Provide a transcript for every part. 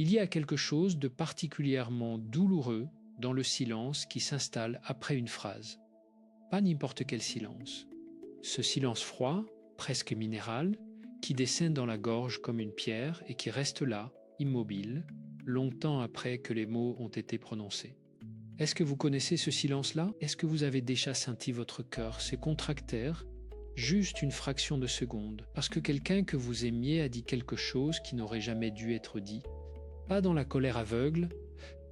Il y a quelque chose de particulièrement douloureux dans le silence qui s'installe après une phrase. Pas n'importe quel silence. Ce silence froid, presque minéral, qui descend dans la gorge comme une pierre et qui reste là, immobile, longtemps après que les mots ont été prononcés. Est-ce que vous connaissez ce silence-là? Est-ce que vous avez déjà senti votre cœur se contracter juste une fraction de seconde parce que quelqu'un que vous aimiez a dit quelque chose qui n'aurait jamais dû être dit? Pas dans la colère aveugle,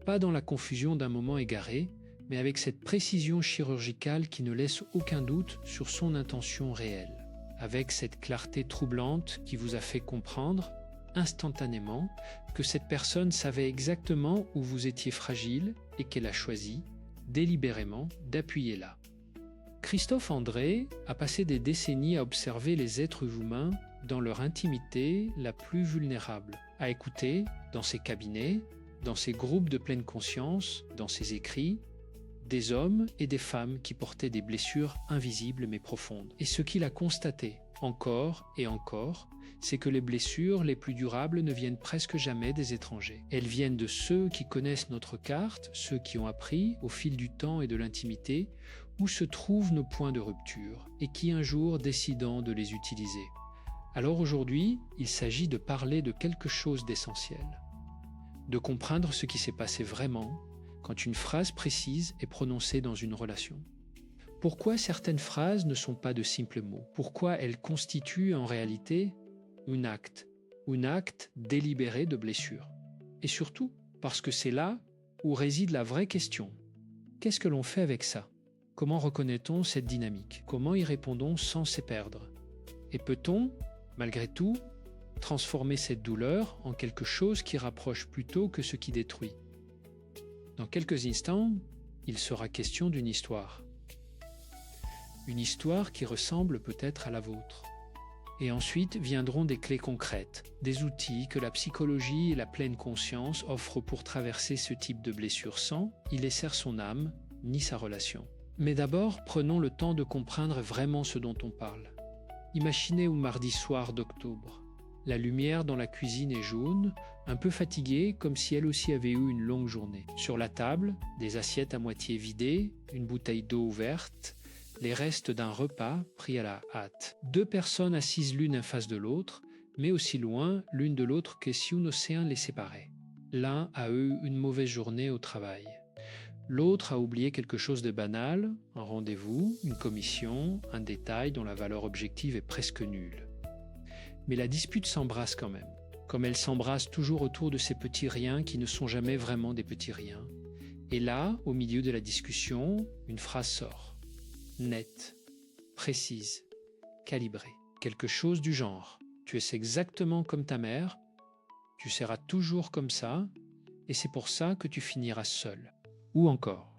pas dans la confusion d'un moment égaré, mais avec cette précision chirurgicale qui ne laisse aucun doute sur son intention réelle, avec cette clarté troublante qui vous a fait comprendre instantanément que cette personne savait exactement où vous étiez fragile et qu'elle a choisi, délibérément, d'appuyer là. Christophe André a passé des décennies à observer les êtres humains dans leur intimité la plus vulnérable, à écouter, dans ses cabinets, dans ses groupes de pleine conscience, dans ses écrits, des hommes et des femmes qui portaient des blessures invisibles mais profondes. Et ce qu'il a constaté, encore et encore, c'est que les blessures les plus durables ne viennent presque jamais des étrangers. Elles viennent de ceux qui connaissent notre carte, ceux qui ont appris, au fil du temps et de l'intimité, où se trouvent nos points de rupture, et qui un jour décident de les utiliser. Alors aujourd'hui, il s'agit de parler de quelque chose d'essentiel, de comprendre ce qui s'est passé vraiment, quand une phrase précise est prononcée dans une relation. Pourquoi certaines phrases ne sont pas de simples mots? Pourquoi elles constituent en réalité un acte délibéré de blessure? Et surtout, parce que c'est là où réside la vraie question. Qu'est-ce que l'on fait avec ça? Comment reconnaît-on cette dynamique? Comment y répondons sans s'y perdre? Et peut-on, malgré tout, transformer cette douleur en quelque chose qui rapproche plutôt que ce qui détruit? Dans quelques instants, il sera question d'une histoire. Une histoire qui ressemble peut-être à la vôtre. Et ensuite viendront des clés concrètes, des outils que la psychologie et la pleine conscience offrent pour traverser ce type de blessure sans y laisser son âme ni sa relation. Mais d'abord, prenons le temps de comprendre vraiment ce dont on parle. Imaginez un mardi soir d'octobre. La lumière dans la cuisine est jaune, un peu fatiguée, comme si elle aussi avait eu une longue journée. Sur la table, des assiettes à moitié vidées, une bouteille d'eau ouverte, les restes d'un repas pris à la hâte. 2 personnes assises l'une en face de l'autre, mais aussi loin l'une de l'autre que si un océan les séparait. L'un a eu une mauvaise journée au travail. L'autre a oublié quelque chose de banal, un rendez-vous, une commission, un détail dont la valeur objective est presque nulle. Mais la dispute s'embrasse quand même, comme elle s'embrasse toujours autour de ces petits riens qui ne sont jamais vraiment des petits riens. Et là, au milieu de la discussion, une phrase sort. Nette, précise, calibrée. Quelque chose du genre. Tu es exactement comme ta mère, tu seras toujours comme ça, et c'est pour ça que tu finiras seul. Ou encore.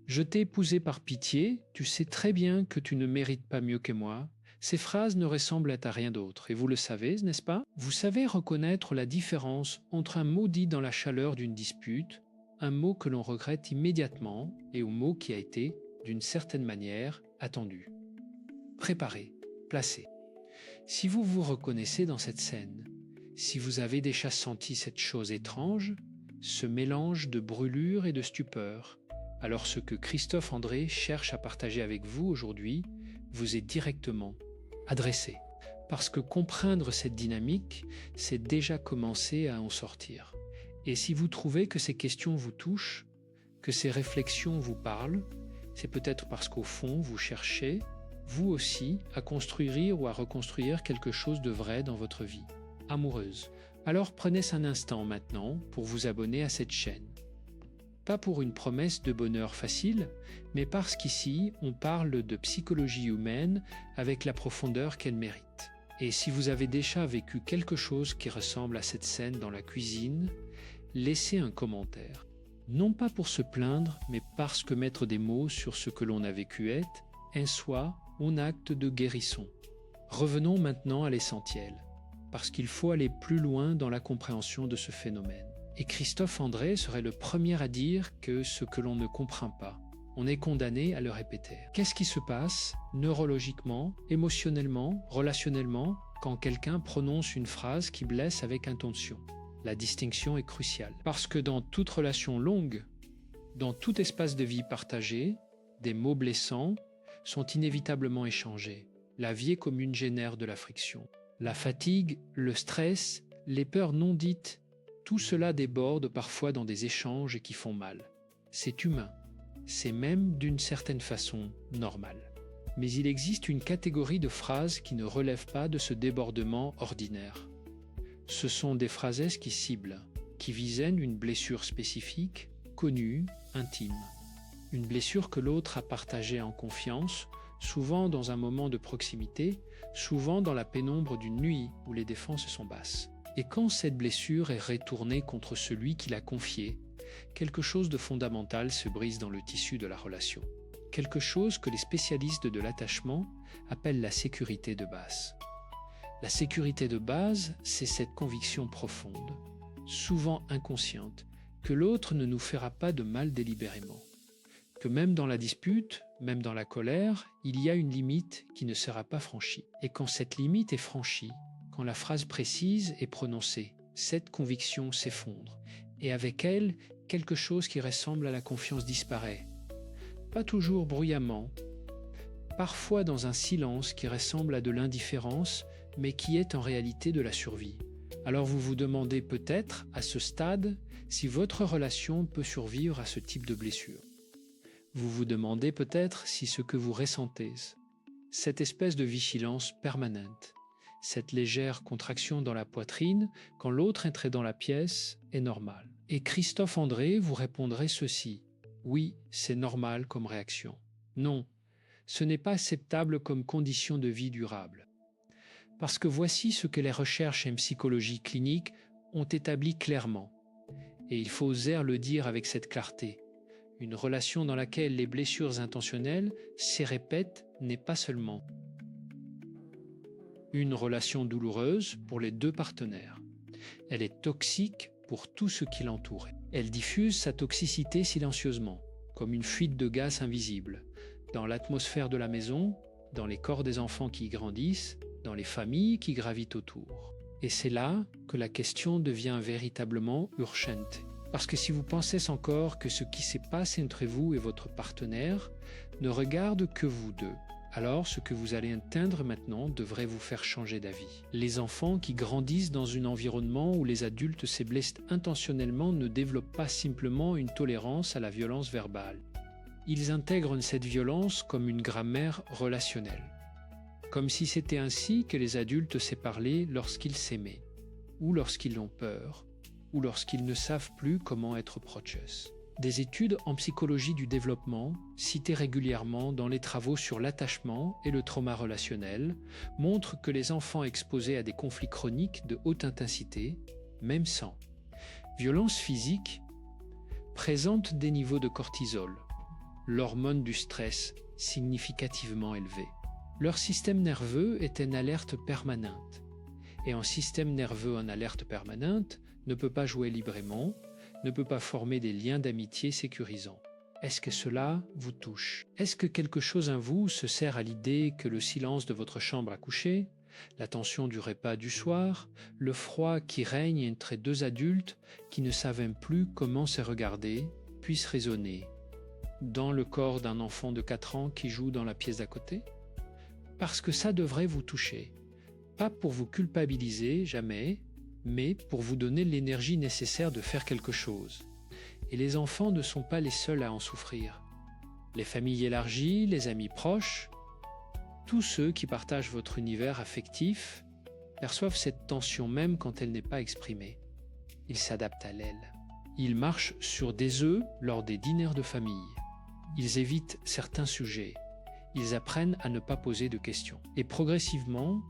Je t'ai épousé par pitié, tu sais très bien que tu ne mérites pas mieux que moi. Ces phrases ne ressemblent à rien d'autre, et vous le savez, n'est-ce pas? Vous savez reconnaître la différence entre un mot dit dans la chaleur d'une dispute, un mot que l'on regrette immédiatement, et un mot qui a été, d'une certaine manière, attendu. Préparé, placé. Si vous vous reconnaissez dans cette scène, si vous avez déjà senti cette chose étrange, ce mélange de brûlure et de stupeur, alors ce que Christophe André cherche à partager avec vous aujourd'hui vous est directement adressé. Parce que comprendre cette dynamique, c'est déjà commencer à en sortir. Et si vous trouvez que ces questions vous touchent, que ces réflexions vous parlent, c'est peut-être parce qu'au fond, vous cherchez, vous aussi, à construire ou à reconstruire quelque chose de vrai dans votre vie, amoureuse. Alors prenez un instant maintenant pour vous abonner à cette chaîne. Pas pour une promesse de bonheur facile, mais parce qu'ici, on parle de psychologie humaine avec la profondeur qu'elle mérite. Et si vous avez déjà vécu quelque chose qui ressemble à cette scène dans la cuisine, laissez un commentaire. Non pas pour se plaindre, mais parce que mettre des mots sur ce que l'on a vécu est, en soi, un acte de guérison. Revenons maintenant à l'essentiel, parce qu'il faut aller plus loin dans la compréhension de ce phénomène. Et Christophe André serait le premier à dire que ce que l'on ne comprend pas, on est condamné à le répéter. Qu'est-ce qui se passe neurologiquement, émotionnellement, relationnellement, quand quelqu'un prononce une phrase qui blesse avec intention? La distinction est cruciale. Parce que dans toute relation longue, dans tout espace de vie partagé, des mots blessants sont inévitablement échangés. La vie commune génère de la friction. La fatigue, le stress, les peurs non dites, tout cela déborde parfois dans des échanges qui font mal. C'est humain. C'est même d'une certaine façon normal. Mais il existe une catégorie de phrases qui ne relèvent pas de ce débordement ordinaire. Ce sont des phrases qui ciblent, qui visent une blessure spécifique, connue, intime. Une blessure que l'autre a partagée en confiance, souvent dans un moment de proximité, souvent dans la pénombre d'une nuit où les défenses sont basses. Et quand cette blessure est retournée contre celui qui l'a confiée, quelque chose de fondamental se brise dans le tissu de la relation. Quelque chose que les spécialistes de l'attachement appellent la sécurité de base. La sécurité de base, c'est cette conviction profonde, souvent inconsciente, que l'autre ne nous fera pas de mal délibérément. Que même dans la dispute, même dans la colère, il y a une limite qui ne sera pas franchie. Et quand cette limite est franchie, quand la phrase précise est prononcée, cette conviction s'effondre. Et avec elle, quelque chose qui ressemble à la confiance disparaît. Pas toujours bruyamment, parfois dans un silence qui ressemble à de l'indifférence, mais qui est en réalité de la survie. Alors vous vous demandez peut-être, à ce stade, si votre relation peut survivre à ce type de blessure. Vous vous demandez peut-être si ce que vous ressentez, cette espèce de vigilance permanente, cette légère contraction dans la poitrine quand l'autre entrait dans la pièce, est normal. Et Christophe André vous répondrait ceci. Oui, c'est normal comme réaction. Non, ce n'est pas acceptable comme condition de vie durable. Parce que voici ce que les recherches en psychologie clinique ont établi clairement. Et il faut oser le dire avec cette clarté. Une relation dans laquelle les blessures intentionnelles se répètent n'est pas seulement une relation douloureuse pour les deux partenaires. Elle est toxique pour tout ce qui l'entoure. Elle diffuse sa toxicité silencieusement, comme une fuite de gaz invisible, dans l'atmosphère de la maison, dans les corps des enfants qui y grandissent, dans les familles qui gravitent autour. Et c'est là que la question devient véritablement urgente. Parce que si vous pensez encore que ce qui se passe entre vous et votre partenaire ne regarde que vous deux, alors ce que vous allez entendre maintenant devrait vous faire changer d'avis. Les enfants qui grandissent dans un environnement où les adultes se blessent intentionnellement ne développent pas simplement une tolérance à la violence verbale. Ils intègrent cette violence comme une grammaire relationnelle. Comme si c'était ainsi que les adultes se parlaient lorsqu'ils s'aimaient, ou lorsqu'ils ont peur, ou lorsqu'ils ne savent plus comment être proches. Des études en psychologie du développement, citées régulièrement dans les travaux sur l'attachement et le trauma relationnel, montrent que les enfants exposés à des conflits chroniques de haute intensité, même sans violence physique, présentent des niveaux de cortisol, l'hormone du stress, significativement élevés. Leur système nerveux est en alerte permanente. Et un système nerveux en alerte permanente ne peut pas jouer librement, ne peut pas former des liens d'amitié sécurisants. Est-ce que cela vous touche? Est-ce que quelque chose en vous se sert à l'idée que le silence de votre chambre à coucher, la tension du repas du soir, le froid qui règne entre deux adultes qui ne savent plus comment se regarder, puisse résonner dans le corps d'un enfant de 4 ans qui joue dans la pièce d'à côté? Parce que ça devrait vous toucher. Pas pour vous culpabiliser, jamais, mais pour vous donner l'énergie nécessaire de faire quelque chose. Et les enfants ne sont pas les seuls à en souffrir. Les familles élargies, les amis proches, tous ceux qui partagent votre univers affectif perçoivent cette tension même quand elle n'est pas exprimée. Ils s'adaptent à elle. Ils marchent sur des œufs lors des dîners de famille. Ils évitent certains sujets. Ils apprennent à ne pas poser de questions. Et progressivement,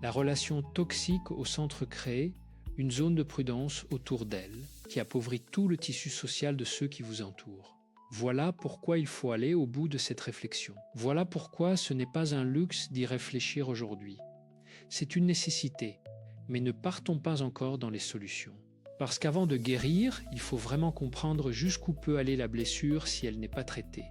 la relation toxique au centre crée une zone de prudence autour d'elle qui appauvrit tout le tissu social de ceux qui vous entourent. Voilà pourquoi il faut aller au bout de cette réflexion. Voilà pourquoi ce n'est pas un luxe d'y réfléchir aujourd'hui. C'est une nécessité, mais ne partons pas encore dans les solutions. Parce qu'avant de guérir, il faut vraiment comprendre jusqu'où peut aller la blessure si elle n'est pas traitée.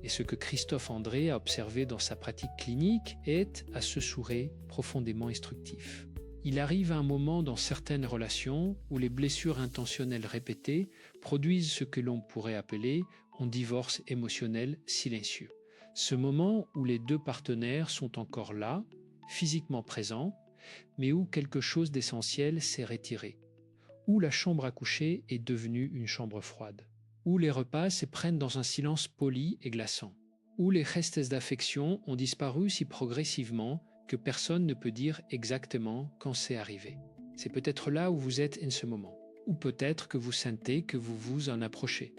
Et ce que Christophe André a observé dans sa pratique clinique est, à ce sourire, profondément instructif. Il arrive un moment dans certaines relations où les blessures intentionnelles répétées produisent ce que l'on pourrait appeler un divorce émotionnel silencieux. Ce moment où les deux partenaires sont encore là, physiquement présents, mais où quelque chose d'essentiel s'est retiré, où la chambre à coucher est devenue une chambre froide, où les repas s'éprennent dans un silence poli et glaçant, où les restes d'affection ont disparu si progressivement que personne ne peut dire exactement quand c'est arrivé. C'est peut-être là où vous êtes en ce moment, ou peut-être que vous sentez que vous vous en approchez.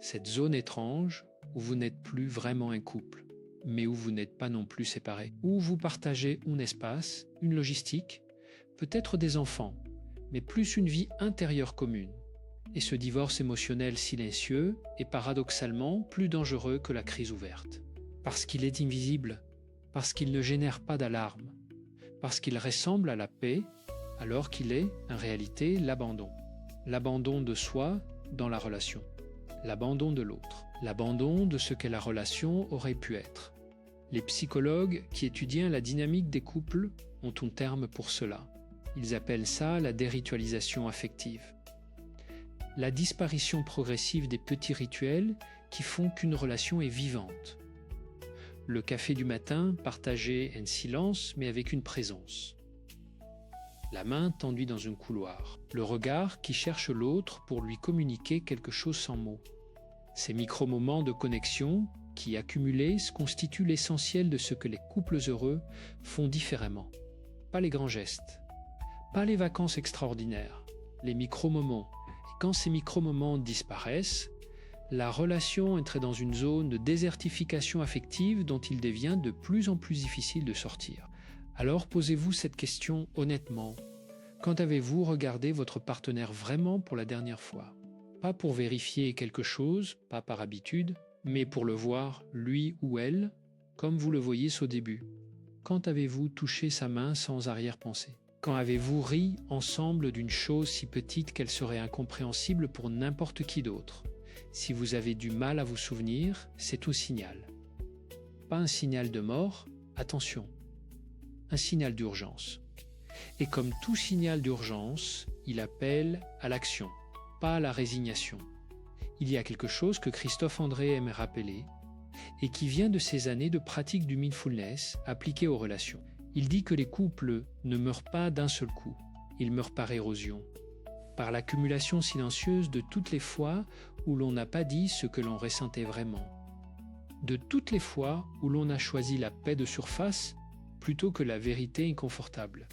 Cette zone étrange où vous n'êtes plus vraiment un couple, mais où vous n'êtes pas non plus séparés, où vous partagez un espace, une logistique, peut-être des enfants, mais plus une vie intérieure commune. Et ce divorce émotionnel silencieux est paradoxalement plus dangereux que la crise ouverte. Parce qu'il est invisible, parce qu'il ne génère pas d'alarme, parce qu'il ressemble à la paix, alors qu'il est, en réalité, l'abandon. L'abandon de soi dans la relation, l'abandon de l'autre, l'abandon de ce que la relation aurait pu être. Les psychologues qui étudient la dynamique des couples ont un terme pour cela. Ils appellent ça la déritualisation affective. La disparition progressive des petits rituels qui font qu'une relation est vivante. Le café du matin partagé en silence mais avec une présence. La main tendue dans un couloir. Le regard qui cherche l'autre pour lui communiquer quelque chose sans mots. Ces micro-moments de connexion qui, accumulés, constituent l'essentiel de ce que les couples heureux font différemment. Pas les grands gestes, pas les vacances extraordinaires, les micro-moments. Et quand ces micro-moments disparaissent, la relation entre dans une zone de désertification affective dont il devient de plus en plus difficile de sortir. Alors posez-vous cette question honnêtement. Quand avez-vous regardé votre partenaire vraiment pour la dernière fois ? Pas pour vérifier quelque chose, pas par habitude, mais pour le voir, lui ou elle, comme vous le voyiez au début. Quand avez-vous touché sa main sans arrière-pensée ? Quand avez-vous ri ensemble d'une chose si petite qu'elle serait incompréhensible pour n'importe qui d'autre ? Si vous avez du mal à vous souvenir, c'est un signal. Pas un signal de mort, attention, un signal d'urgence. Et comme tout signal d'urgence, il appelle à l'action, pas à la résignation. Il y a quelque chose que Christophe André aime rappeler et qui vient de ces années de pratique du mindfulness appliquée aux relations. Il dit que les couples ne meurent pas d'un seul coup, ils meurent par érosion, par l'accumulation silencieuse de toutes les fois où l'on n'a pas dit ce que l'on ressentait vraiment, de toutes les fois où l'on a choisi la paix de surface plutôt que la vérité inconfortable,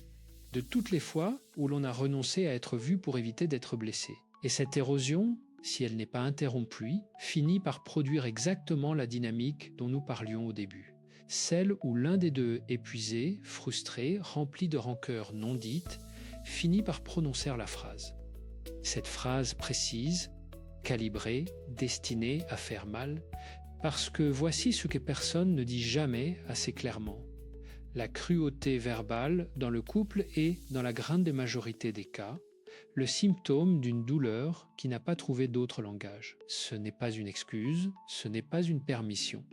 de toutes les fois où l'on a renoncé à être vu pour éviter d'être blessé. Et cette érosion, si elle n'est pas interrompue, finit par produire exactement la dynamique dont nous parlions au début. Celle où l'un des deux, épuisé, frustré, rempli de rancœur non dite, finit par prononcer la phrase. Cette phrase précise, calibrée, destinée à faire mal, parce que voici ce que personne ne dit jamais assez clairement. La cruauté verbale dans le couple est, dans la grande majorité des cas, le symptôme d'une douleur qui n'a pas trouvé d'autre langage. Ce n'est pas une excuse, ce n'est pas une permission,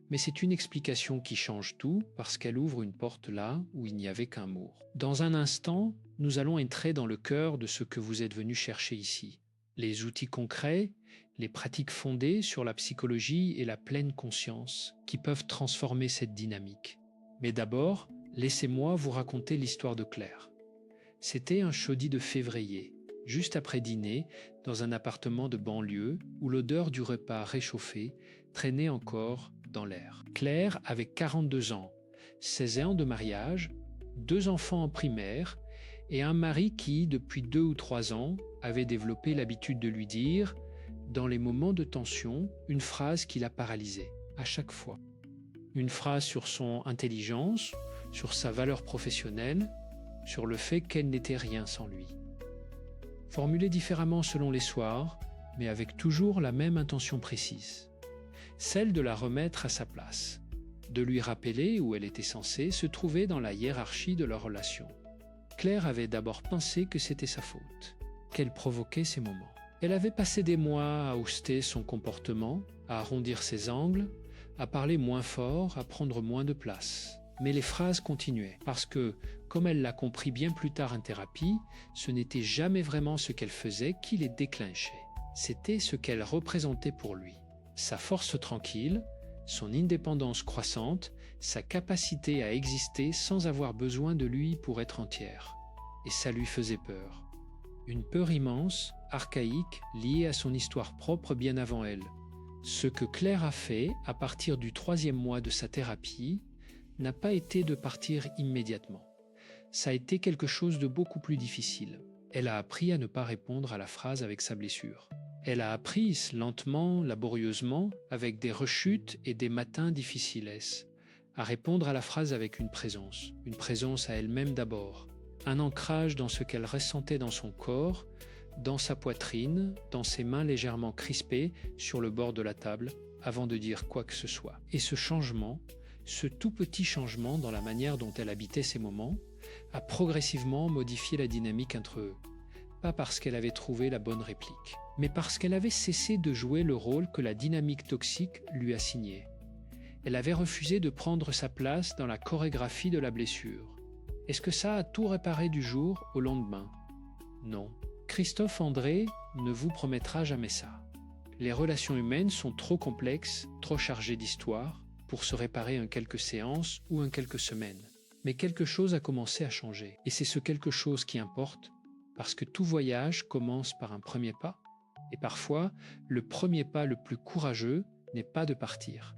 mais c'est une explication qui change tout parce qu'elle ouvre une porte là où il n'y avait qu'un mur. Dans un instant, nous allons entrer dans le cœur de ce que vous êtes venu chercher ici. Les outils concrets, les pratiques fondées sur la psychologie et la pleine conscience qui peuvent transformer cette dynamique. Mais d'abord, laissez-moi vous raconter l'histoire de Claire. C'était un jeudi de février, juste après dîner, dans un appartement de banlieue où l'odeur du repas réchauffé traînait encore dans l'air. Claire avait 42 ans, 16 ans de mariage, 2 enfants en primaire et un mari qui, depuis 2 ou 3 ans, avait développé l'habitude de lui dire, dans les moments de tension, une phrase qui la paralysait, à chaque fois. Une phrase sur son intelligence, sur sa valeur professionnelle, sur le fait qu'elle n'était rien sans lui. Formulée différemment selon les soirs, mais avec toujours la même intention précise. Celle de la remettre à sa place, de lui rappeler où elle était censée se trouver dans la hiérarchie de leur relation. Claire avait d'abord pensé que c'était sa faute, qu'elle provoquait ces moments. Elle avait passé des mois à hoster son comportement, à arrondir ses angles, à parler moins fort, à prendre moins de place. Mais les phrases continuaient, parce que comme elle l'a compris bien plus tard en thérapie, ce n'était jamais vraiment ce qu'elle faisait qui les déclenchait. C'était ce qu'elle représentait pour lui. Sa force tranquille, son indépendance croissante, sa capacité à exister sans avoir besoin de lui pour être entière. Et ça lui faisait peur. Une peur immense, archaïque, liée à son histoire propre bien avant elle. Ce que Claire a fait à partir du 3e mois de sa thérapie n'a pas été de partir immédiatement. Ça a été quelque chose de beaucoup plus difficile. Elle a appris à ne pas répondre à la phrase avec sa blessure. Elle a appris lentement, laborieusement, avec des rechutes et des matins difficiles, à répondre à la phrase avec une présence à elle-même d'abord, un ancrage dans ce qu'elle ressentait dans son corps, dans sa poitrine, dans ses mains légèrement crispées sur le bord de la table, avant de dire quoi que ce soit. Et ce changement, ce tout petit changement dans la manière dont elle habitait ces moments, a progressivement modifié la dynamique entre eux. Pas parce qu'elle avait trouvé la bonne réplique, mais parce qu'elle avait cessé de jouer le rôle que la dynamique toxique lui assignait. Elle avait refusé de prendre sa place dans la chorégraphie de la blessure. Est-ce que ça a tout réparé du jour au lendemain? Non. Christophe André ne vous promettra jamais ça. Les relations humaines sont trop complexes, trop chargées d'histoire, pour se réparer en quelques séances ou en quelques semaines. Mais quelque chose a commencé à changer. Et c'est ce quelque chose qui importe, parce que tout voyage commence par un premier pas. Et parfois, le premier pas le plus courageux n'est pas de partir.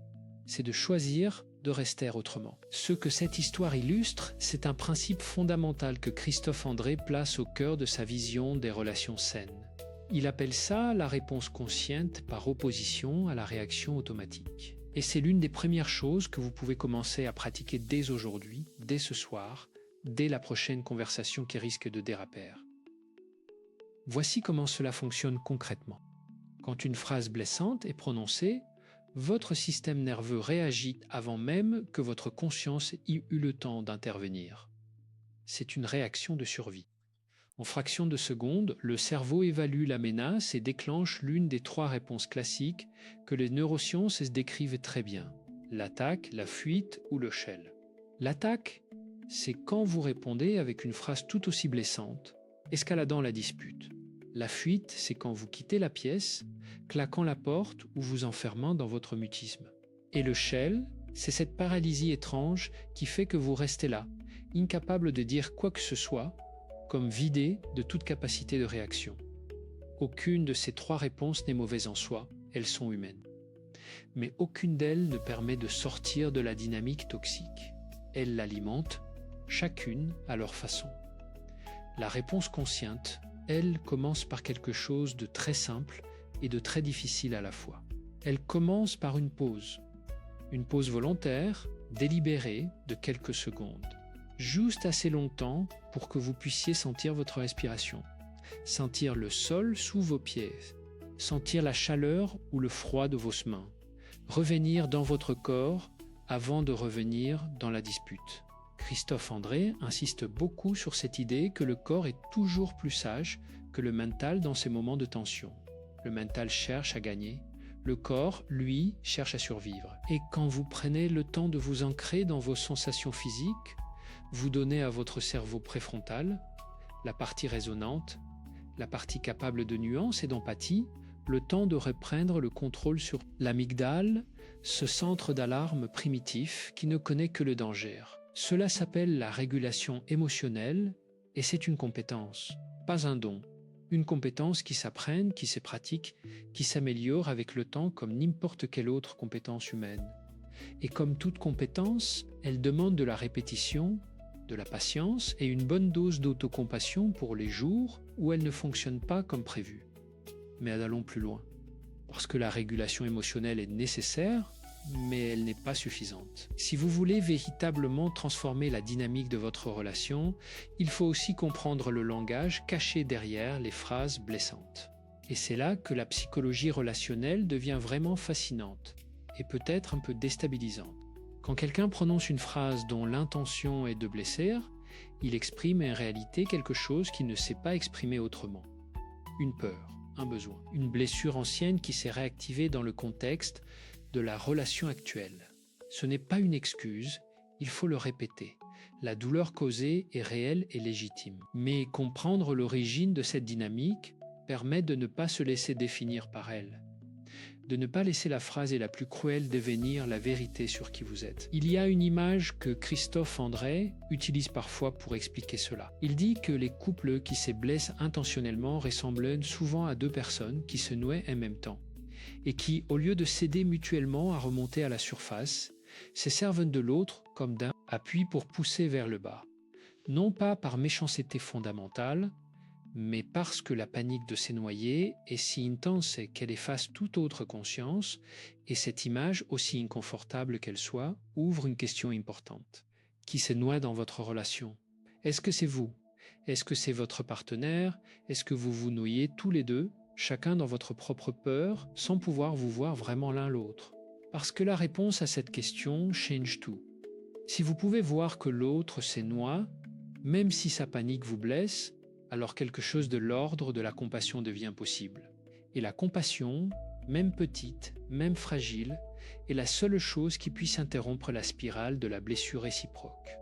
C'est de choisir de rester autrement. Ce que cette histoire illustre, c'est un principe fondamental que Christophe André place au cœur de sa vision des relations saines. Il appelle ça la réponse consciente par opposition à la réaction automatique. Et c'est l'une des premières choses que vous pouvez commencer à pratiquer dès aujourd'hui, dès ce soir, dès la prochaine conversation qui risque de déraper. Voici comment cela fonctionne concrètement. Quand une phrase blessante est prononcée, votre système nerveux réagit avant même que votre conscience ait eu le temps d'intervenir. C'est une réaction de survie. En fraction de secondes, le cerveau évalue la menace et déclenche l'une des 3 réponses classiques que les neurosciences décrivent très bien: l'attaque, la fuite ou le shell. L'attaque, c'est quand vous répondez avec une phrase tout aussi blessante, escaladant la dispute. La fuite, c'est quand vous quittez la pièce, claquant la porte ou vous enfermant dans votre mutisme. Et le shell, c'est cette paralysie étrange qui fait que vous restez là, incapable de dire quoi que ce soit, comme vidé de toute capacité de réaction. Aucune de ces 3 réponses n'est mauvaise en soi, elles sont humaines. Mais aucune d'elles ne permet de sortir de la dynamique toxique. Elles l'alimentent, chacune à leur façon. La réponse consciente, elle, commence par quelque chose de très simple et de très difficile à la fois. Elle commence par une pause volontaire, délibérée de quelques secondes. Juste assez longtemps pour que vous puissiez sentir votre respiration, sentir le sol sous vos pieds, sentir la chaleur ou le froid de vos mains, revenir dans votre corps avant de revenir dans la dispute. Christophe André insiste beaucoup sur cette idée que le corps est toujours plus sage que le mental dans ces moments de tension. Le mental cherche à gagner, le corps, lui, cherche à survivre. Et quand vous prenez le temps de vous ancrer dans vos sensations physiques, vous donnez à votre cerveau préfrontal, la partie résonante, la partie capable de nuance et d'empathie, le temps de reprendre le contrôle sur l'amygdale, ce centre d'alarme primitif qui ne connaît que le danger. Cela s'appelle la régulation émotionnelle et c'est une compétence, pas un don. Une compétence qui s'apprenne, qui se pratique, qui s'améliore avec le temps comme n'importe quelle autre compétence humaine. Et comme toute compétence, elle demande de la répétition, de la patience et une bonne dose d'autocompassion pour les jours où elle ne fonctionne pas comme prévu. Mais allons plus loin. Parce que la régulation émotionnelle est nécessaire, mais elle n'est pas suffisante. Si vous voulez véritablement transformer la dynamique de votre relation, il faut aussi comprendre le langage caché derrière les phrases blessantes. Et c'est là que la psychologie relationnelle devient vraiment fascinante et peut-être un peu déstabilisante. Quand quelqu'un prononce une phrase dont l'intention est de blesser, il exprime en réalité quelque chose qu'il ne sait pas exprimer autrement. Une peur, un besoin, une blessure ancienne qui s'est réactivée dans le contexte de la relation actuelle. Ce n'est pas une excuse, il faut le répéter. La douleur causée est réelle et légitime. Mais comprendre l'origine de cette dynamique permet de ne pas se laisser définir par elle, de ne pas laisser la phrase la plus cruelle devenir la vérité sur qui vous êtes. Il y a une image que Christophe André utilise parfois pour expliquer cela. Il dit que les couples qui se blessent intentionnellement ressemblent souvent à deux personnes qui se nouaient en même temps et qui, au lieu de s'aider mutuellement à remonter à la surface, se servent de l'autre comme d'un appui pour pousser vers le bas. Non pas par méchanceté fondamentale, mais parce que la panique de se noyer est si intense qu'elle efface toute autre conscience, et cette image, aussi inconfortable qu'elle soit, ouvre une question importante. Qui se noie dans votre relation? Est-ce que c'est vous? Est-ce que c'est votre partenaire? Est-ce que vous vous noyez tous les deux, chacun dans votre propre peur, sans pouvoir vous voir vraiment l'un l'autre? Parce que la réponse à cette question change tout. Si vous pouvez voir que l'autre se noie, même si sa panique vous blesse, alors quelque chose de l'ordre de la compassion devient possible. Et la compassion, même petite, même fragile, est la seule chose qui puisse interrompre la spirale de la blessure réciproque.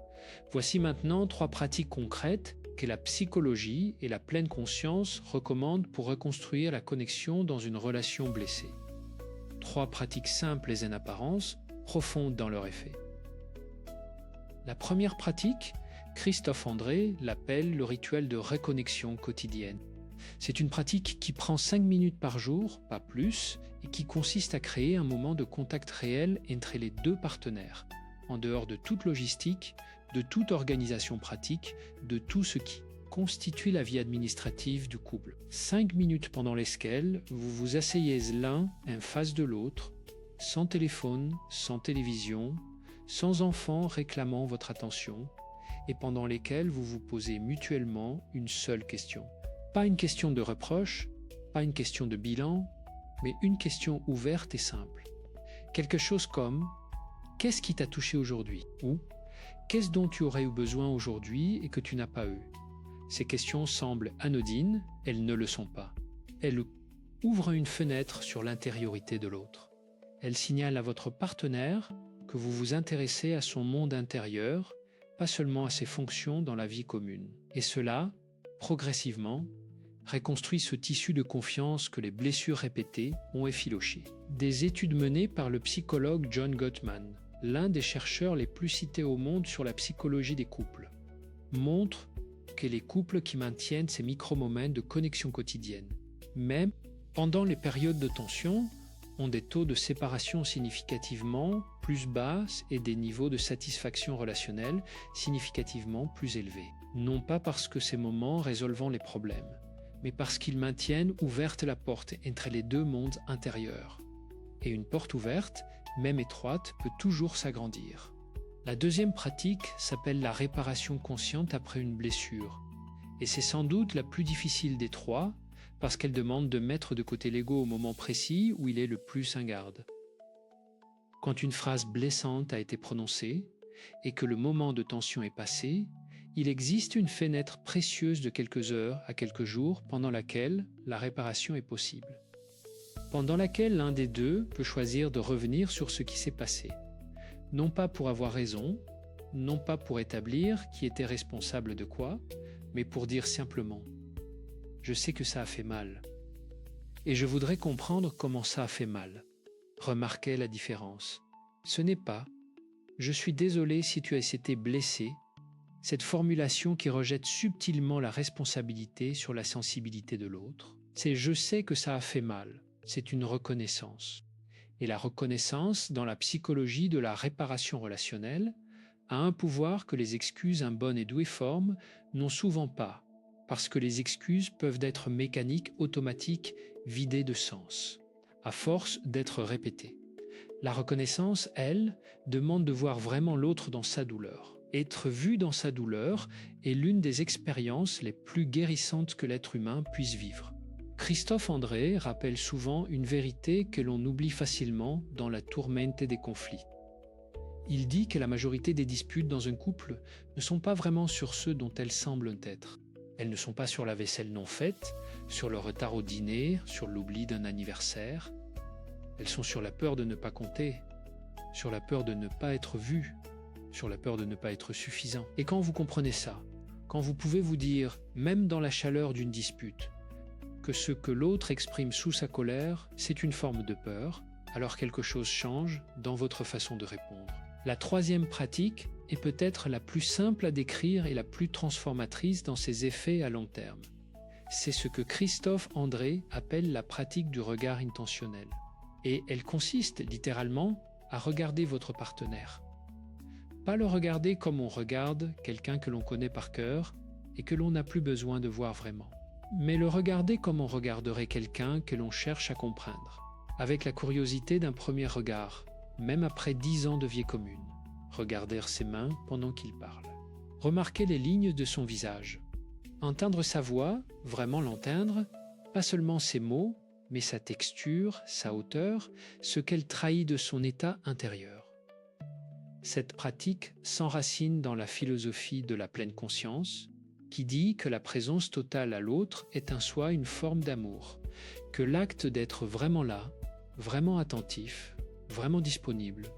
Voici maintenant 3 pratiques concrètes que la psychologie et la pleine conscience recommandent pour reconstruire la connexion dans une relation blessée. 3 pratiques simples et en apparence, profondes dans leur effet. La première pratique, Christophe André l'appelle le rituel de reconnexion quotidienne. C'est une pratique qui prend 5 minutes par jour, pas plus, et qui consiste à créer un moment de contact réel entre les deux partenaires, en dehors de toute logistique, de toute organisation pratique, de tout ce qui constitue la vie administrative du couple. 5 minutes pendant lesquelles vous vous asseyez l'un en face de l'autre, sans téléphone, sans télévision, sans enfants réclamant votre attention, et pendant lesquelles vous vous posez mutuellement une seule question. Pas une question de reproche, pas une question de bilan, mais une question ouverte et simple. Quelque chose comme « Qu'est-ce qui t'a touché aujourd'hui ?» ou « Qu'est-ce dont tu aurais eu besoin aujourd'hui et que tu n'as pas eu ?» Ces questions semblent anodines, elles ne le sont pas. Elles ouvrent une fenêtre sur l'intériorité de l'autre. Elles signalent à votre partenaire que vous vous intéressez à son monde intérieur, pas seulement à ses fonctions dans la vie commune. Et cela, progressivement, reconstruit ce tissu de confiance que les blessures répétées ont effiloché. Des études menées par le psychologue John Gottman, l'un des chercheurs les plus cités au monde sur la psychologie des couples, montrent que les couples qui maintiennent ces micro-moments de connexion quotidienne, même pendant les périodes de tension, ont des taux de séparation significativement plus bas et des niveaux de satisfaction relationnelle significativement plus élevés. Non pas parce que ces moments résolvent les problèmes, mais parce qu'ils maintiennent ouverte la porte entre les deux mondes intérieurs. Et une porte ouverte, même étroite, peut toujours s'agrandir. La deuxième pratique s'appelle la réparation consciente après une blessure, et c'est sans doute la plus difficile des 3, parce qu'elle demande de mettre de côté l'ego au moment précis où il est le plus en garde. Quand une phrase blessante a été prononcée et que le moment de tension est passé, il existe une fenêtre précieuse de quelques heures à quelques jours pendant laquelle la réparation est possible. Pendant laquelle l'un des deux peut choisir de revenir sur ce qui s'est passé. Non pas pour avoir raison, non pas pour établir qui était responsable de quoi, mais pour dire simplement « Je sais que ça a fait mal. Et je voudrais comprendre comment ça a fait mal. Remarquez la différence. Ce n'est pas « Je suis désolé si tu as été blessé », cette formulation qui rejette subtilement la responsabilité sur la sensibilité de l'autre. C'est « Je sais que ça a fait mal ». C'est une reconnaissance. Et la reconnaissance, dans la psychologie de la réparation relationnelle, a un pouvoir que les excuses en bonne et douée forme n'ont souvent pas, parce que les excuses peuvent être mécaniques, automatiques, vidées de sens, à force d'être répétées. La reconnaissance, elle, demande de voir vraiment l'autre dans sa douleur. Être vu dans sa douleur est l'une des expériences les plus guérissantes que l'être humain puisse vivre. Christophe André rappelle souvent une vérité que l'on oublie facilement dans la tourmente des conflits. Il dit que la majorité des disputes dans un couple ne sont pas vraiment sur ceux dont elles semblent être. Elles ne sont pas sur la vaisselle non faite, sur le retard au dîner, sur l'oubli d'un anniversaire. Elles sont sur la peur de ne pas compter, sur la peur de ne pas être vues, sur la peur de ne pas être suffisant. Et quand vous comprenez ça, quand vous pouvez vous dire, même dans la chaleur d'une dispute, que ce que l'autre exprime sous sa colère, c'est une forme de peur, alors quelque chose change dans votre façon de répondre. La troisième pratique est peut-être la plus simple à décrire et la plus transformatrice dans ses effets à long terme. C'est ce que Christophe André appelle la pratique du regard intentionnel. Et elle consiste littéralement à regarder votre partenaire. Pas le regarder comme on regarde quelqu'un que l'on connaît par cœur et que l'on n'a plus besoin de voir vraiment, mais le regarder comme on regarderait quelqu'un que l'on cherche à comprendre, avec la curiosité d'un premier regard, même après 10 ans de vie commune. Regarder ses mains pendant qu'il parle. Remarquer les lignes de son visage. Entendre sa voix, vraiment l'entendre, pas seulement ses mots, mais sa texture, sa hauteur, ce qu'elle trahit de son état intérieur. Cette pratique s'enracine dans la philosophie de la pleine conscience, qui dit que la présence totale à l'autre est en soi une forme d'amour, que l'acte d'être vraiment là, vraiment attentif, vraiment disponible,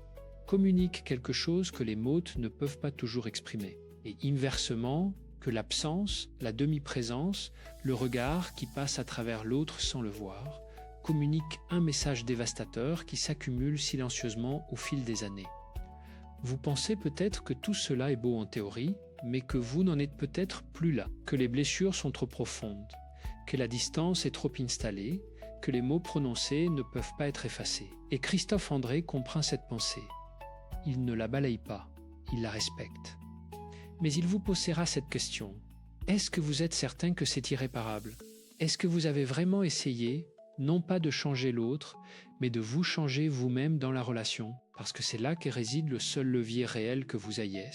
communique quelque chose que les mots ne peuvent pas toujours exprimer. Et inversement, que l'absence, la demi-présence, le regard qui passe à travers l'autre sans le voir, communique un message dévastateur qui s'accumule silencieusement au fil des années. Vous pensez peut-être que tout cela est beau en théorie, mais que vous n'en êtes peut-être plus là, que les blessures sont trop profondes, que la distance est trop installée, que les mots prononcés ne peuvent pas être effacés. Et Christophe André comprend cette pensée. Il ne la balaye pas, il la respecte. Mais il vous posera cette question. Est-ce que vous êtes certain que c'est irréparable? Est-ce que vous avez vraiment essayé, non pas de changer l'autre, mais de vous changer vous-même dans la relation? Parce que c'est là que réside le seul levier réel que vous ayez.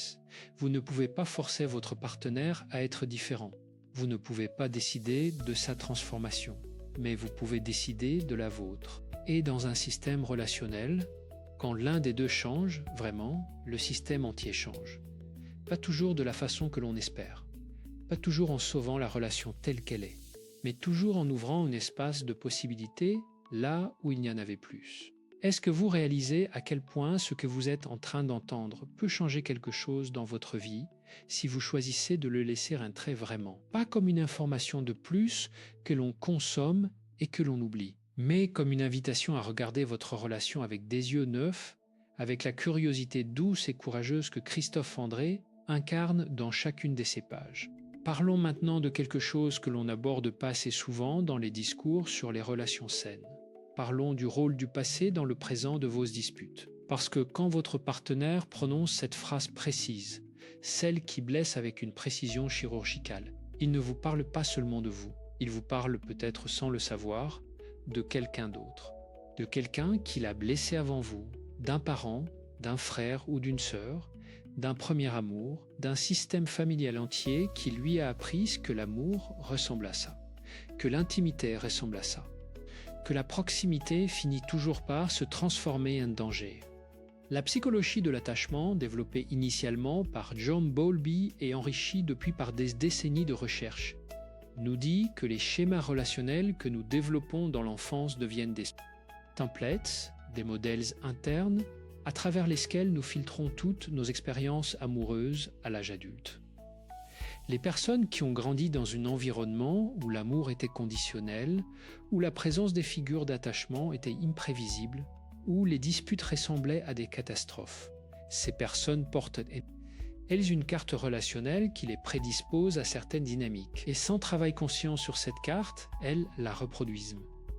Vous ne pouvez pas forcer votre partenaire à être différent. Vous ne pouvez pas décider de sa transformation, mais vous pouvez décider de la vôtre. Et dans un système relationnel, quand l'un des deux change, vraiment, le système entier change. Pas toujours de la façon que l'on espère, pas toujours en sauvant la relation telle qu'elle est, mais toujours en ouvrant un espace de possibilités là où il n'y en avait plus. Est-ce que vous réalisez à quel point ce que vous êtes en train d'entendre peut changer quelque chose dans votre vie si vous choisissez de le laisser entrer vraiment? Pas comme une information de plus que l'on consomme et que l'on oublie, mais comme une invitation à regarder votre relation avec des yeux neufs, avec la curiosité douce et courageuse que Christophe André incarne dans chacune de ses pages. Parlons maintenant de quelque chose que l'on n'aborde pas assez souvent dans les discours sur les relations saines. Parlons du rôle du passé dans le présent de vos disputes. Parce que quand votre partenaire prononce cette phrase précise, celle qui blesse avec une précision chirurgicale, il ne vous parle pas seulement de vous, il vous parle peut-être sans le savoir, de quelqu'un d'autre, de quelqu'un qui l'a blessé avant vous, d'un parent, d'un frère ou d'une sœur, d'un premier amour, d'un système familial entier qui lui a appris que l'amour ressemble à ça, que l'intimité ressemble à ça, que la proximité finit toujours par se transformer en danger. La psychologie de l'attachement, développée initialement par John Bowlby et enrichie depuis par des décennies de recherche, nous dit que les schémas relationnels que nous développons dans l'enfance deviennent des templates, des modèles internes, à travers lesquels nous filtrons toutes nos expériences amoureuses à l'âge adulte. Les personnes qui ont grandi dans un environnement où l'amour était conditionnel, où la présence des figures d'attachement était imprévisible, où les disputes ressemblaient à des catastrophes, ces personnes portent elles une carte relationnelle qui les prédispose à certaines dynamiques. Et sans travail conscient sur cette carte, elles la reproduisent.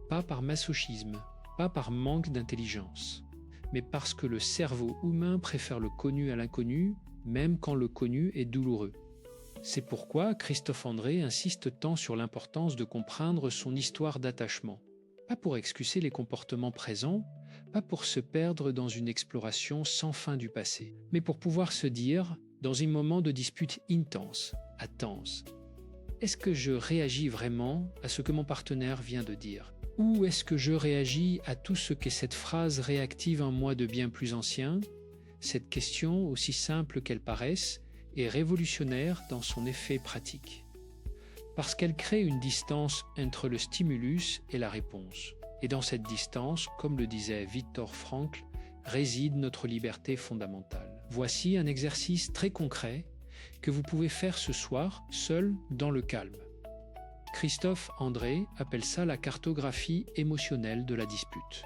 Pas par masochisme, pas par manque d'intelligence, mais parce que le cerveau humain préfère le connu à l'inconnu, même quand le connu est douloureux. C'est pourquoi Christophe André insiste tant sur l'importance de comprendre son histoire d'attachement. Pas pour excuser les comportements présents, pas pour se perdre dans une exploration sans fin du passé, mais pour pouvoir se dire, dans un moment de dispute intense, est-ce que je réagis vraiment à ce que mon partenaire vient de dire? Ou est-ce que je réagis à tout ce que cette phrase réactive en moi de bien plus ancien? Cette question, aussi simple qu'elle paraisse, est révolutionnaire dans son effet pratique. Parce qu'elle crée une distance entre le stimulus et la réponse. Et dans cette distance, comme le disait Viktor Frankl, réside notre liberté fondamentale. Voici un exercice très concret que vous pouvez faire ce soir, seul, dans le calme. Christophe André appelle ça la cartographie émotionnelle de la dispute.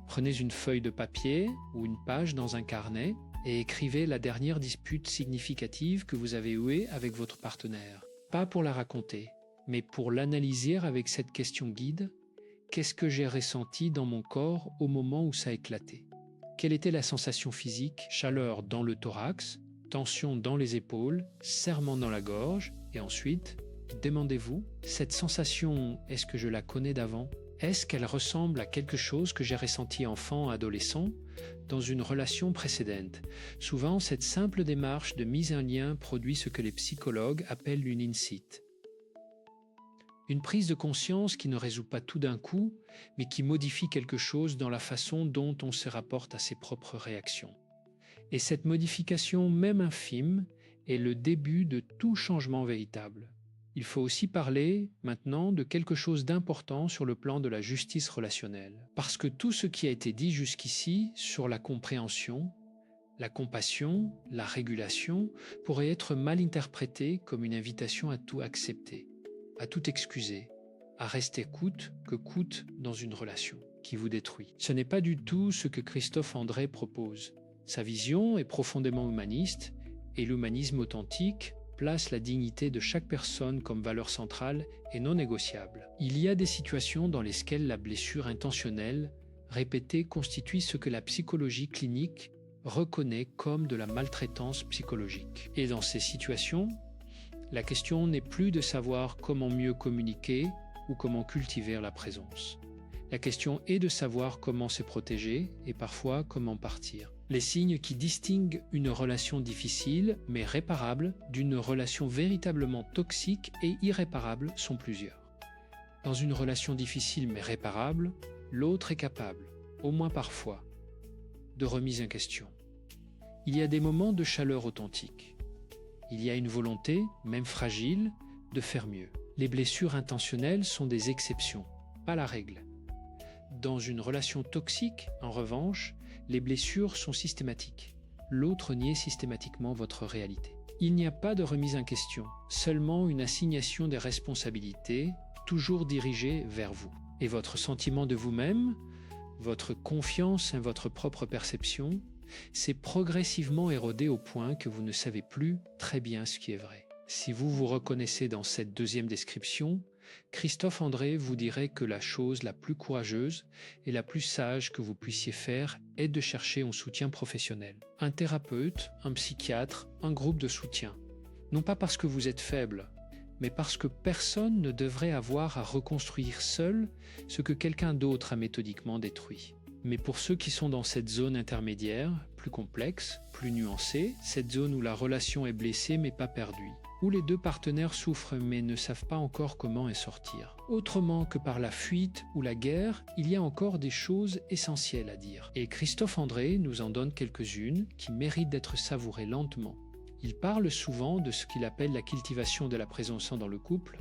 Prenez une feuille de papier ou une page dans un carnet et écrivez la dernière dispute significative que vous avez eue avec votre partenaire. Pas pour la raconter, mais pour l'analyser avec cette question guide. Qu'est-ce que j'ai ressenti dans mon corps au moment où ça a éclaté? Quelle était la sensation physique? Chaleur dans le thorax, tension dans les épaules, serrement dans la gorge, et ensuite, demandez-vous, cette sensation, est-ce que je la connais d'avant? Est-ce qu'elle ressemble à quelque chose que j'ai ressenti enfant, adolescent, dans une relation précédente? Souvent, cette simple démarche de mise en lien produit ce que les psychologues appellent une insight. Une prise de conscience qui ne résout pas tout d'un coup, mais qui modifie quelque chose dans la façon dont on se rapporte à ses propres réactions. Et cette modification, même infime, est le début de tout changement véritable. Il faut aussi parler maintenant de quelque chose d'important sur le plan de la justice relationnelle. Parce que tout ce qui a été dit jusqu'ici sur la compréhension, la compassion, la régulation, pourrait être mal interprété comme une invitation à tout accepter, à tout excuser, à rester coûte que coûte dans une relation qui vous détruit. Ce n'est pas du tout ce que Christophe André propose. Sa vision est profondément humaniste et l'humanisme authentique place la dignité de chaque personne comme valeur centrale et non négociable. Il y a des situations dans lesquelles la blessure intentionnelle, répétée, constitue ce que la psychologie clinique reconnaît comme de la maltraitance psychologique. Et dans ces situations, la question n'est plus de savoir comment mieux communiquer ou comment cultiver la présence. La question est de savoir comment se protéger et parfois comment partir. Les signes qui distinguent une relation difficile mais réparable d'une relation véritablement toxique et irréparable sont plusieurs. Dans une relation difficile mais réparable, l'autre est capable, au moins parfois, de remise en question. Il y a des moments de chaleur authentique. Il y a une volonté, même fragile, de faire mieux. Les blessures intentionnelles sont des exceptions, pas la règle. Dans une relation toxique, en revanche, les blessures sont systématiques. L'autre nie systématiquement votre réalité. Il n'y a pas de remise en question, seulement une assignation des responsabilités, toujours dirigée vers vous. Et votre sentiment de vous-même, votre confiance en votre propre perception, s'est progressivement érodé au point que vous ne savez plus très bien ce qui est vrai. Si vous vous reconnaissez dans cette deuxième description, Christophe André vous dirait que la chose la plus courageuse et la plus sage que vous puissiez faire est de chercher un soutien professionnel. Un thérapeute, un psychiatre, un groupe de soutien. Non pas parce que vous êtes faible, mais parce que personne ne devrait avoir à reconstruire seul ce que quelqu'un d'autre a méthodiquement détruit. Mais pour ceux qui sont dans cette zone intermédiaire, plus complexe, plus nuancée, cette zone où la relation est blessée mais pas perdue, où les deux partenaires souffrent mais ne savent pas encore comment en sortir. Autrement que par la fuite ou la guerre, il y a encore des choses essentielles à dire. Et Christophe André nous en donne quelques-unes qui méritent d'être savourées lentement. Il parle souvent de ce qu'il appelle la cultivation de la présence dans le couple,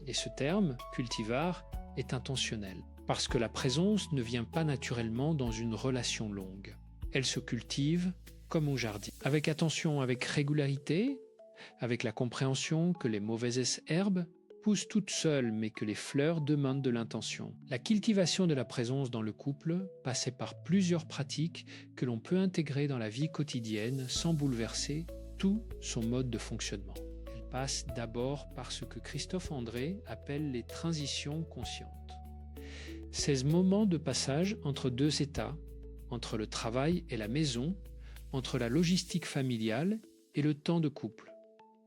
et ce terme, cultivar, est intentionnel. Parce que la présence ne vient pas naturellement dans une relation longue. Elle se cultive comme au jardin. Avec attention, avec régularité, avec la compréhension que les mauvaises herbes poussent toutes seules mais que les fleurs demandent de l'intention. La cultivation de la présence dans le couple passe par plusieurs pratiques que l'on peut intégrer dans la vie quotidienne sans bouleverser tout son mode de fonctionnement. Elle passe d'abord par ce que Christophe André appelle les transitions conscientes. Ces moments de passage entre deux états, entre le travail et la maison, entre la logistique familiale et le temps de couple,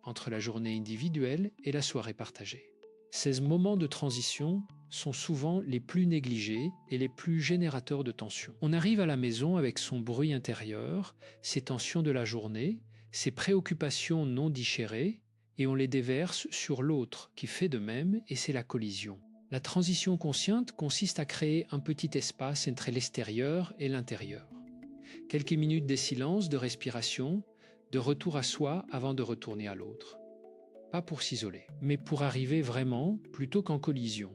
entre la journée individuelle et la soirée partagée. Ces moments de transition sont souvent les plus négligés et les plus générateurs de tensions. On arrive à la maison avec son bruit intérieur, ses tensions de la journée, ses préoccupations non digérées, et on les déverse sur l'autre qui fait de même, et c'est la collision. La transition consciente consiste à créer un petit espace entre l'extérieur et l'intérieur. Quelques minutes de silence, de respiration, de retour à soi avant de retourner à l'autre. Pas pour s'isoler, mais pour arriver vraiment plutôt qu'en collision.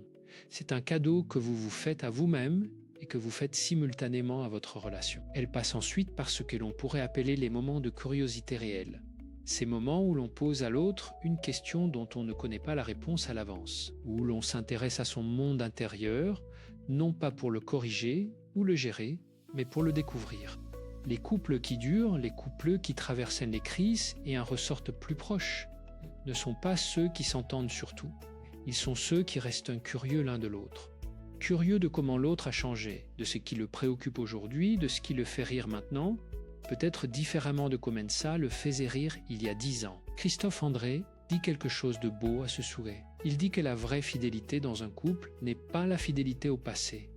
C'est un cadeau que vous vous faites à vous-même et que vous faites simultanément à votre relation. Elle passe ensuite par ce que l'on pourrait appeler les moments de curiosité réelle. Ces moments où l'on pose à l'autre une question dont on ne connaît pas la réponse à l'avance, où l'on s'intéresse à son monde intérieur, non pas pour le corriger ou le gérer, mais pour le découvrir. Les couples qui durent, les couples qui traversent les crises et en ressortent plus proches, ne sont pas ceux qui s'entendent sur tout. Ils sont ceux qui restent curieux l'un de l'autre. Curieux de comment l'autre a changé, de ce qui le préoccupe aujourd'hui, de ce qui le fait rire maintenant, peut-être différemment de comment ça le faisait rire il y a 10 ans. Christophe André dit quelque chose de beau à ce sujet. Il dit que la vraie fidélité dans un couple n'est pas la fidélité au passé,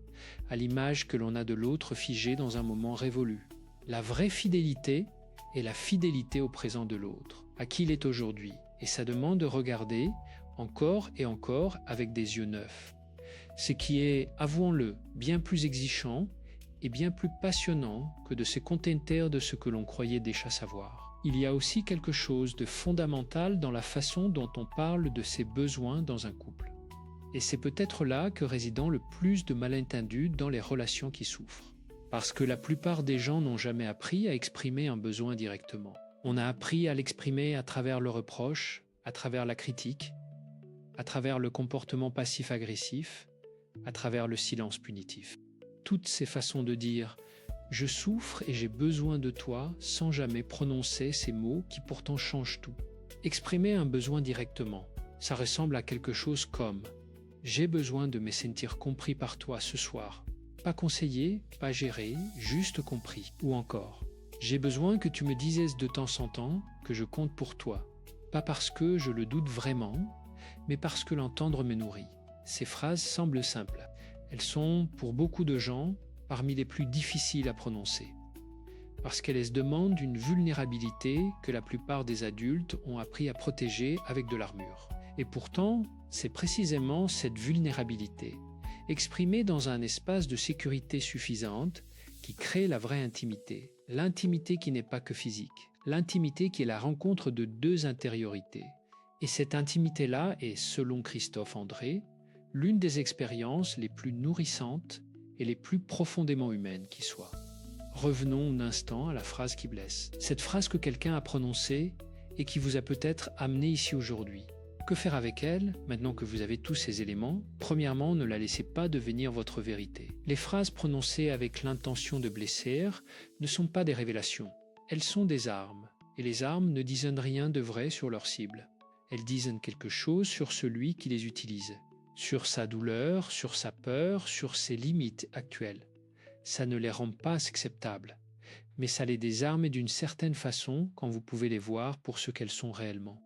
à l'image que l'on a de l'autre figée dans un moment révolu. La vraie fidélité est la fidélité au présent de l'autre, à qui il est aujourd'hui, et ça demande de regarder encore et encore avec des yeux neufs. Ce qui est, avouons-le, bien plus exigeant et bien plus passionnant que de se contenter de ce que l'on croyait déjà savoir. Il y a aussi quelque chose de fondamental dans la façon dont on parle de ses besoins dans un couple. Et c'est peut-être là que réside le plus de malentendus dans les relations qui souffrent. Parce que la plupart des gens n'ont jamais appris à exprimer un besoin directement. On a appris à l'exprimer à travers le reproche, à travers la critique, à travers le comportement passif-agressif, à travers le silence punitif. Toutes ces façons de dire « je souffre et j'ai besoin de toi » sans jamais prononcer ces mots qui pourtant changent tout. Exprimer un besoin directement, ça ressemble à quelque chose comme « j'ai besoin de me sentir compris par toi ce soir ». Pas conseillé, pas géré, juste compris. Ou encore « j'ai besoin que tu me dises de temps en temps que je compte pour toi ». Pas parce que je le doute vraiment, mais parce que l'entendre me nourrit. Ces phrases semblent simples. Elles sont, pour beaucoup de gens, parmi les plus difficiles à prononcer. Parce qu'elles demandent une vulnérabilité que la plupart des adultes ont appris à protéger avec de l'armure. Et pourtant, c'est précisément cette vulnérabilité, exprimée dans un espace de sécurité suffisante, qui crée la vraie intimité. L'intimité qui n'est pas que physique. L'intimité qui est la rencontre de deux intériorités. Et cette intimité-là est, selon Christophe André, l'une des expériences les plus nourrissantes et les plus profondément humaines qui soient. Revenons un instant à la phrase qui blesse. Cette phrase que quelqu'un a prononcée et qui vous a peut-être amené ici aujourd'hui. Que faire avec elle, maintenant que vous avez tous ces éléments? Premièrement, ne la laissez pas devenir votre vérité. Les phrases prononcées avec l'intention de blesser ne sont pas des révélations. Elles sont des armes, et les armes ne disent rien de vrai sur leur cible. Elles disent quelque chose sur celui qui les utilise, sur sa douleur, sur sa peur, sur ses limites actuelles. Ça ne les rend pas acceptables, mais ça les désarme d'une certaine façon quand vous pouvez les voir pour ce qu'elles sont réellement.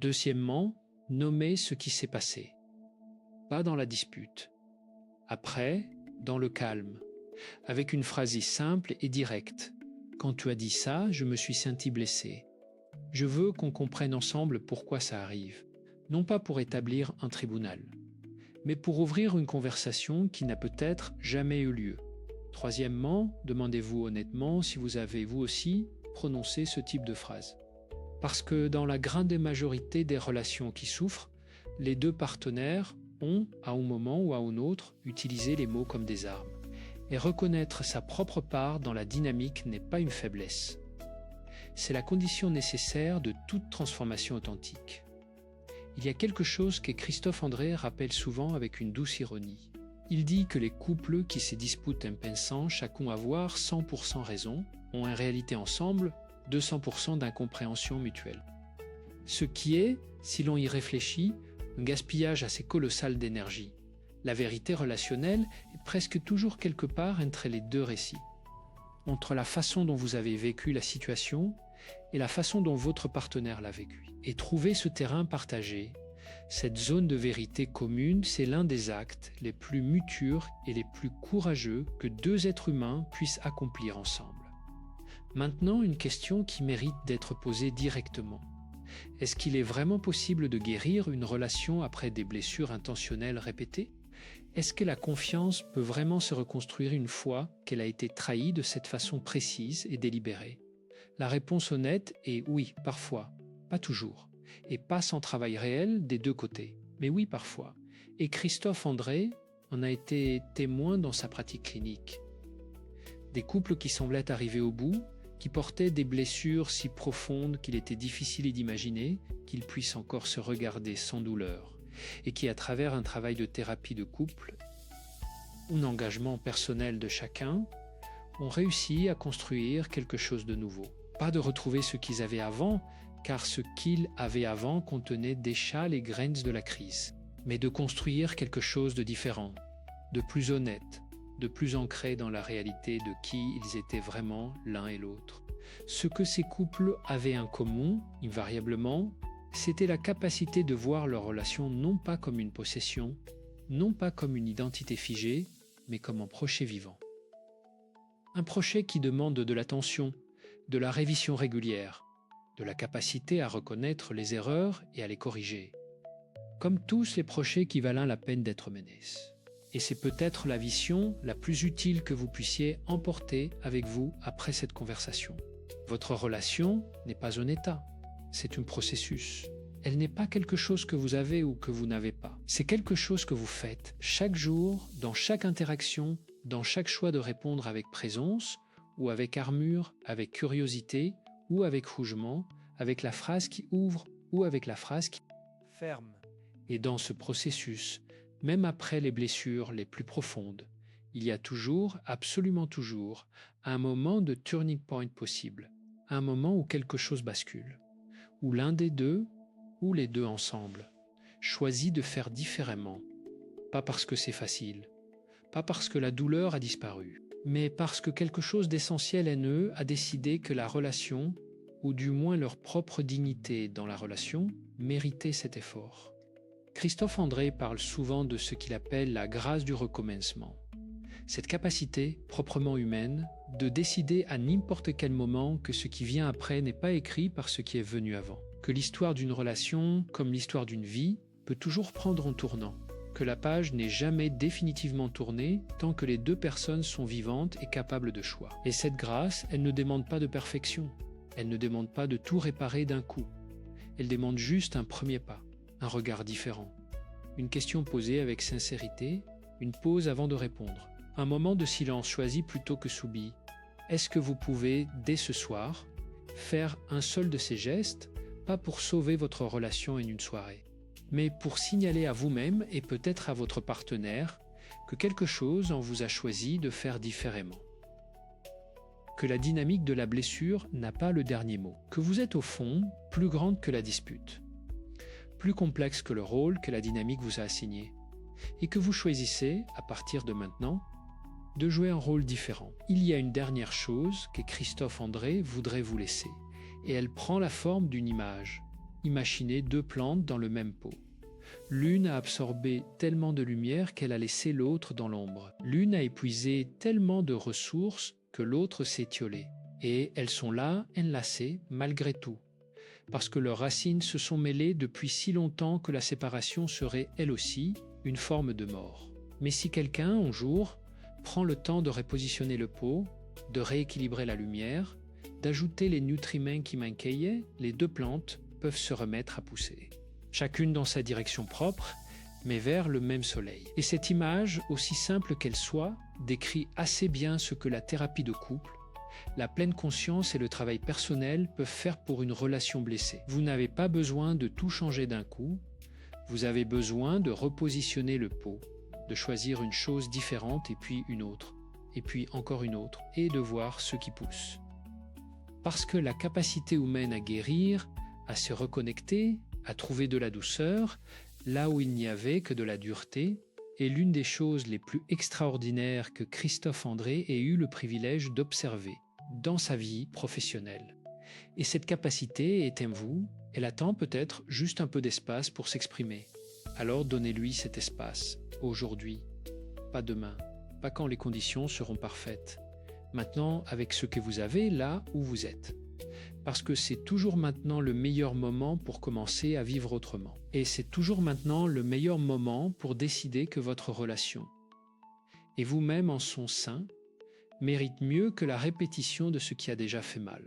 Deuxièmement, nommez ce qui s'est passé. Pas dans la dispute. Après, dans le calme, avec une phrase simple et directe. Quand tu as dit ça, je me suis senti blessé. Je veux qu'on comprenne ensemble pourquoi ça arrive, non pas pour établir un tribunal, mais pour ouvrir une conversation qui n'a peut-être jamais eu lieu. Troisièmement, demandez-vous honnêtement si vous avez vous aussi prononcé ce type de phrase. Parce que dans la grande majorité des relations qui souffrent, les deux partenaires ont, à un moment ou à un autre, utilisé les mots comme des armes. Et reconnaître sa propre part dans la dynamique n'est pas une faiblesse. C'est la condition nécessaire de toute transformation authentique. Il y a quelque chose que Christophe André rappelle souvent avec une douce ironie. Il dit que les couples qui se disputent en pensant chacun avoir 100% raison ont en réalité ensemble 200% d'incompréhension mutuelle. Ce qui est, si l'on y réfléchit, un gaspillage assez colossal d'énergie. La vérité relationnelle est presque toujours quelque part entre les deux récits. Entre la façon dont vous avez vécu la situation et la façon dont votre partenaire l'a vécu. Et trouver ce terrain partagé, cette zone de vérité commune, c'est l'un des actes les plus mûrs et les plus courageux que deux êtres humains puissent accomplir ensemble. Maintenant, une question qui mérite d'être posée directement. Est-ce qu'il est vraiment possible de guérir une relation après des blessures intentionnelles répétées? Est-ce que la confiance peut vraiment se reconstruire une fois qu'elle a été trahie de cette façon précise et délibérée? La réponse honnête est oui, parfois, pas toujours, et pas sans travail réel des deux côtés, mais oui parfois. Et Christophe André, en a été témoin dans sa pratique clinique. Des couples qui semblaient arriver au bout, qui portaient des blessures si profondes qu'il était difficile d'imaginer qu'ils puissent encore se regarder sans douleur, et qui, à travers un travail de thérapie de couple, un engagement personnel de chacun, ont réussi à construire quelque chose de nouveau. Pas de retrouver ce qu'ils avaient avant, car ce qu'ils avaient avant contenait déjà les graines de la crise, mais de construire quelque chose de différent, de plus honnête, de plus ancré dans la réalité de qui ils étaient vraiment l'un et l'autre. Ce que ces couples avaient en commun, invariablement, c'était la capacité de voir leur relation non pas comme une possession, non pas comme une identité figée, mais comme un projet vivant. Un projet qui demande de l'attention, de la révision régulière, de la capacité à reconnaître les erreurs et à les corriger, comme tous les projets qui valent la peine d'être menés. Et c'est peut-être la vision la plus utile que vous puissiez emporter avec vous après cette conversation. Votre relation n'est pas un état, c'est un processus. Elle n'est pas quelque chose que vous avez ou que vous n'avez pas. C'est quelque chose que vous faites chaque jour, dans chaque interaction, dans chaque choix de répondre avec présence, ou avec armure, avec curiosité, ou avec rougement, avec la phrase qui ouvre, ou avec la phrase qui ferme. Et dans ce processus, même après les blessures les plus profondes, il y a toujours, absolument toujours, un moment de turning point possible, un moment où quelque chose bascule, où l'un des deux, ou les deux ensemble, choisit de faire différemment, pas parce que c'est facile, pas parce que la douleur a disparu, mais parce que quelque chose d'essentiel en eux a décidé que la relation, ou du moins leur propre dignité dans la relation, méritait cet effort. Christophe André parle souvent de ce qu'il appelle la grâce du recommencement. Cette capacité, proprement humaine, de décider à n'importe quel moment que ce qui vient après n'est pas écrit par ce qui est venu avant. Que l'histoire d'une relation, comme l'histoire d'une vie, peut toujours prendre un tournant. Que la page n'est jamais définitivement tournée tant que les deux personnes sont vivantes et capables de choix. Et cette grâce, elle ne demande pas de perfection. Elle ne demande pas de tout réparer d'un coup. Elle demande juste un premier pas, un regard différent, une question posée avec sincérité, une pause avant de répondre, un moment de silence choisi plutôt que subi. Est-ce que vous pouvez, dès ce soir, faire un seul de ces gestes, pas pour sauver votre relation en une soirée, mais pour signaler à vous-même et peut-être à votre partenaire que quelque chose en vous a choisi de faire différemment. Que la dynamique de la blessure n'a pas le dernier mot, que vous êtes au fond plus grande que la dispute, plus complexe que le rôle que la dynamique vous a assigné, et que vous choisissez, à partir de maintenant, de jouer un rôle différent. Il y a une dernière chose que Christophe André voudrait vous laisser, et elle prend la forme d'une image. Imaginez deux plantes dans le même pot. L'une a absorbé tellement de lumière qu'elle a laissé l'autre dans l'ombre. L'une a épuisé tellement de ressources que l'autre s'est étiolée. Et elles sont là, enlacées, malgré tout, parce que leurs racines se sont mêlées depuis si longtemps que la séparation serait, elle aussi, une forme de mort. Mais si quelqu'un, un jour, prend le temps de repositionner le pot, de rééquilibrer la lumière, d'ajouter les nutriments qui manquaient, les deux plantes peuvent se remettre à pousser. Chacune dans sa direction propre, mais vers le même soleil. Et cette image, aussi simple qu'elle soit, décrit assez bien ce que la thérapie de couple, la pleine conscience et le travail personnel peuvent faire pour une relation blessée. Vous n'avez pas besoin de tout changer d'un coup, vous avez besoin de repositionner le pot, de choisir une chose différente et puis une autre, et puis encore une autre, et de voir ce qui pousse. Parce que la capacité humaine à guérir, à se reconnecter, à trouver de la douceur, là où il n'y avait que de la dureté, est l'une des choses les plus extraordinaires que Christophe André ait eu le privilège d'observer dans sa vie professionnelle. Et cette capacité est en vous, elle attend peut-être juste un peu d'espace pour s'exprimer. Alors donnez-lui cet espace, aujourd'hui, pas demain, pas quand les conditions seront parfaites. Maintenant, avec ce que vous avez là où vous êtes. Parce que c'est toujours maintenant le meilleur moment pour commencer à vivre autrement. Et c'est toujours maintenant le meilleur moment pour décider que votre relation, et vous-même en son sein, mérite mieux que la répétition de ce qui a déjà fait mal.